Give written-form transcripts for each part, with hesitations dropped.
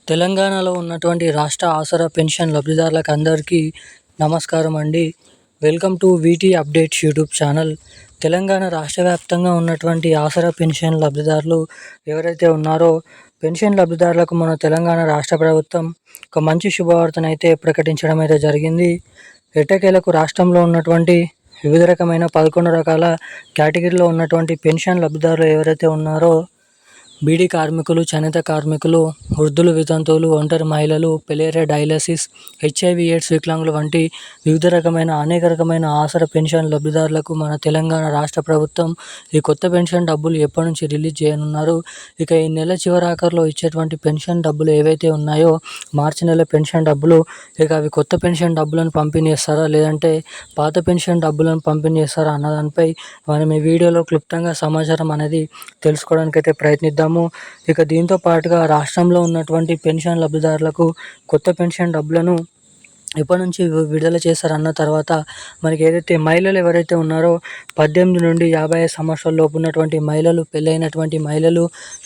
తెలంగాణలో ఉన్నటువంటి రాష్ట్ర ఆసరా పెన్షన్ లబ్ధిదారులకు అందరికీ నమస్కారం అండి. Welcome to వీటీ updates YouTube channel. Telangana రాష్ట్ర వ్యాప్తంగా ఉన్నటువంటి ఆసరా పెన్షన్ లబ్ధిదారులు ఎవరైతే ఉన్నారో పెన్షన్ లబ్ధిదారులకు మన తెలంగాణ రాష్ట్ర ప్రభుత్వం ఒక మంచి శుభవార్తనైతే ప్రకటించడం అయితే జరిగింది. ఎట్టకేలకు రాష్ట్రంలో ఉన్నటువంటి వివిధ రకమైన 11 రకాల కేటగిరీలో ఉన్నటువంటి పెన్షన్ లబ్ధిదారులు ఎవరైతే ఉన్నారో బీడీ కార్మికులు, చేనేత కార్మికులు, వృద్ధులు, వితంతువులు, ఒంటరి మహిళలు, పెలేరియా, డయాలసిస్, హెచ్ఐవి ఎయిడ్స్ వికలాంగులు వంటి వివిధ రకమైన అనేక రకమైన ఆసరా పెన్షన్ లబ్ధిదారులకు మన తెలంగాణ రాష్ట్ర ప్రభుత్వం ఈ కొత్త పెన్షన్ డబ్బులు ఎప్పటి నుంచి రిలీజ్ చేయనున్నారు. ఇక ఈ నెల చివరాఖరులో ఇచ్చేటువంటి పెన్షన్ డబ్బులు ఏవైతే ఉన్నాయో మార్చి నెల పెన్షన్ డబ్బులు, ఇక అవి కొత్త పెన్షన్ డబ్బులను పంపిణీ చేస్తారా లేదంటే పాత పెన్షన్ డబ్బులను పంపిణీ చేస్తారా అన్న దానిపై మనం ఈ వీడియోలో క్లుప్తంగా సమాచారం అనేది తెలుసుకోవడానికి అయితే ప్రయత్నిద్దాము. ఇక దీంతో పాటుగా రాష్ట్రంలో ఉన్నటువంటి పెన్షన్ లబ్ధిదారులకు కొత్త పెన్షన్ డబ్బులను ఎప్పటి నుంచి విడుదల చేస్తారన్న తర్వాత మనకి ఏదైతే మహిళలు ఎవరైతే ఉన్నారో 18 నుండి 55 సంవత్సరాల లోపు ఉన్నటువంటి మహిళలు, పెళ్ళైనటువంటి మహిళలు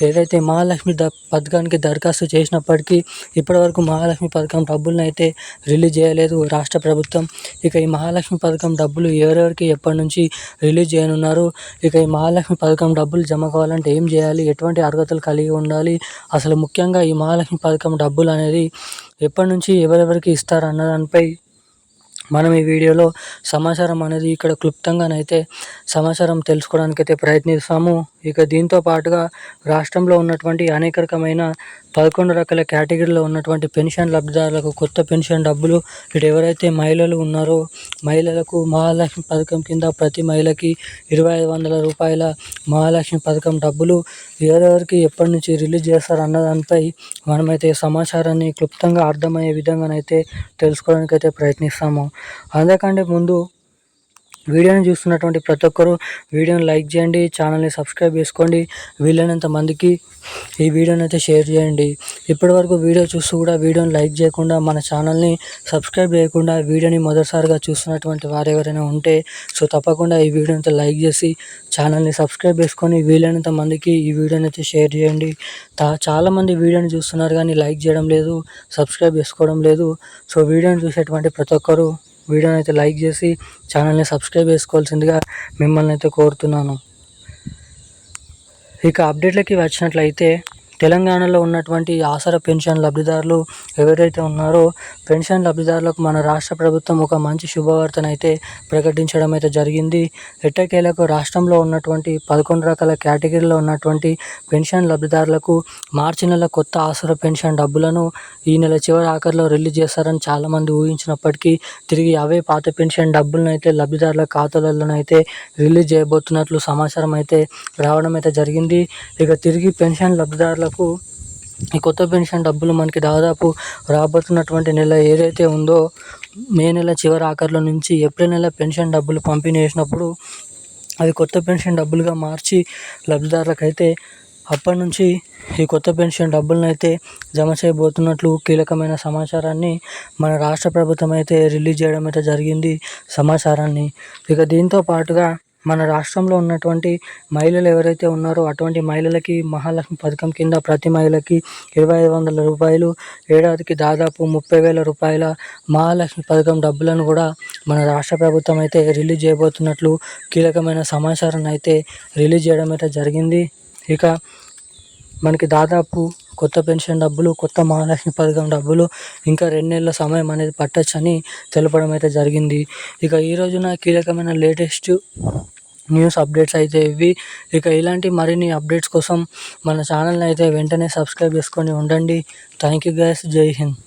ఏదైతే మహాలక్ష్మి పథకానికి దరఖాస్తు చేసినప్పటికీ ఇప్పటివరకు మహాలక్ష్మి పథకం డబ్బులను అయితే రిలీజ్ చేయలేదు రాష్ట్ర ప్రభుత్వం. ఇక ఈ మహాలక్ష్మి పథకం డబ్బులు ఎవరెవరికి ఎప్పటి నుంచి రిలీజ్ చేయనున్నారు, ఇక ఈ మహాలక్ష్మి పథకం డబ్బులు జమ కావాలంటే ఏం చేయాలి, ఎటువంటి అర్హతలు కలిగి ఉండాలి, అసలు ముఖ్యంగా ఈ మహాలక్ష్మి పథకం డబ్బులు అనేది ఎప్పటి నుంచి ఎవరెవరికి ఇస్తారు అన్న దానిపై మనం ఈ వీడియోలో సమాచారం అనేది ఇక్కడ క్లుప్తంగానైతే సమాచారం తెలుసుకోవడానికైతే ప్రయత్నిస్తాము. ఇక దీంతో పాటుగా రాష్ట్రంలో ఉన్నటువంటి అనేక రకమైన 11 రకాల కేటగిరీలో ఉన్నటువంటి పెన్షన్ లబ్ధిదారులకు కొత్త పెన్షన్ డబ్బులు ఇటు ఎవరైతే మహిళలు ఉన్నారో మహిళలకు మహాలక్ష్మి పథకం కింద ప్రతి మహిళకి 2500 రూపాయల మహాలక్ష్మి పథకం డబ్బులు ఎవరెవరికి ఎప్పటి నుంచి రిలీజ్ చేస్తారు అన్న దానిపై మనమైతే సమాచారాన్ని క్లుప్తంగా అర్థమయ్యే విధంగానైతే తెలుసుకోవడానికి అయితే ప్రయత్నిస్తాము. అందుకంటే ముందు వీడియోని చూస్తున్నటువంటి ప్రతి ఒక్కరూ వీడియోని లైక్ చేయండి, ఛానల్ని సబ్స్క్రైబ్ చేసుకోండి, వీలైనంత మందికి ఈ వీడియోని అయితే షేర్ చేయండి. ఇప్పటివరకు వీడియో చూస్తూ కూడా వీడియోని లైక్ చేయకుండా మన ఛానల్ని సబ్స్క్రైబ్ చేయకుండా వీడియోని మొదటిసారిగా చూస్తున్నటువంటి వారు ఎవరైనా ఉంటే తప్పకుండా ఈ వీడియోని అయితే లైక్ చేసి ఛానల్ని సబ్స్క్రైబ్ చేసుకొని వీలైనంత మందికి ఈ వీడియోని అయితే షేర్ చేయండి. చాలామంది వీడియోని చూస్తున్నారు కానీ లైక్ చేయడం లేదు, సబ్స్క్రైబ్ చేసుకోవడం లేదు. వీడియోని చూసేటువంటి ప్రతి ఒక్కరూ వీడియోని అయితే లైక్ చేసి ఛానల్ని సబ్స్క్రైబ్ చేసుకోవాల్సిందిగా మిమ్మల్ని అయితే కోరుతున్నాను. ఇక అప్డేట్లకి వచ్చినట్లయితే తెలంగాణలో ఉన్నటువంటి ఆసరా పెన్షన్ లబ్ధిదారులు ఎవరైతే ఉన్నారో పెన్షన్ లబ్ధిదారులకు మన రాష్ట్ర ప్రభుత్వం ఒక మంచి శుభవార్తనైతే ప్రకటించడం అయితే జరిగింది. ఎట్టకేలకు రాష్ట్రంలో ఉన్నటువంటి 11 రకాల కేటగిరీలో ఉన్నటువంటి పెన్షన్ లబ్ధిదారులకు మార్చి నెల కొత్త ఆసరా పెన్షన్ డబ్బులను ఈ నెల చివరి ఆఖరిలో రిలీజ్ చేస్తారని చాలామంది ఊహించినప్పటికీ తిరిగి అవే పాత పెన్షన్ డబ్బులను అయితే లబ్ధిదారుల ఖాతాలలోనైతే రిలీజ్ చేయబోతున్నట్లు సమాచారం అయితే రావడం అయితే జరిగింది. ఇక తిరిగి పెన్షన్ లబ్ధిదారులకు ఈ కొత్త పెన్షన్ డబ్బులు మనకి దాదాపు రాబోతున్నటువంటి నెల ఏదైతే ఉందో మే నెల చివరి ఆఖరిలో నుంచి ఏప్రిల్ నెల పెన్షన్ డబ్బులు పంపిణీ చేసినప్పుడు అవి కొత్త పెన్షన్ డబ్బులుగా మార్చి లబ్ధిదారులకైతే అప్పటి నుంచి ఈ కొత్త పెన్షన్ డబ్బులను అయితే జమ చేయబోతున్నట్లు కీలకమైన సమాచారాన్ని మన రాష్ట్ర ప్రభుత్వం అయితే రిలీజ్ చేయడం అయితే జరిగింది సమాచారాన్ని. ఇక దీంతో పాటుగా మన రాష్ట్రంలో ఉన్నటువంటి మహిళలు ఎవరైతే ఉన్నారో అటువంటి మహిళలకి మహాలక్ష్మి పథకం కింద ప్రతి మహిళకి 2500 రూపాయలు, ఏడాదికి దాదాపు 30,000 రూపాయల మహాలక్ష్మి పథకం డబ్బులను కూడా మన రాష్ట్ర ప్రభుత్వం అయితే రిలీజ్ చేయబోతున్నట్లు కీలకమైన సమాచారాన్ని అయితే రిలీజ్ చేయడం అయితే జరిగింది. ఇక మనకి దాదాపు కొత్త పెన్షన్ డబ్బులు, కొత్త మహాలక్ష్మి పథకం డబ్బులు ఇంకా 2 నెలల సమయం అనేది పట్టొచ్చని తెలపడం అయితే జరిగింది. ఇక ఈ రోజున కీలకమైన లేటెస్ట్ న్యూస్ అప్డేట్స్ అయితే ఇవి. ఇక ఇలాంటి మరిన్ని అప్డేట్స్ కోసం మన ఛానల్ని అయితే వెంటనే సబ్స్క్రైబ్ చేసుకొని ఉండండి. Thank you guys. జై హింద్.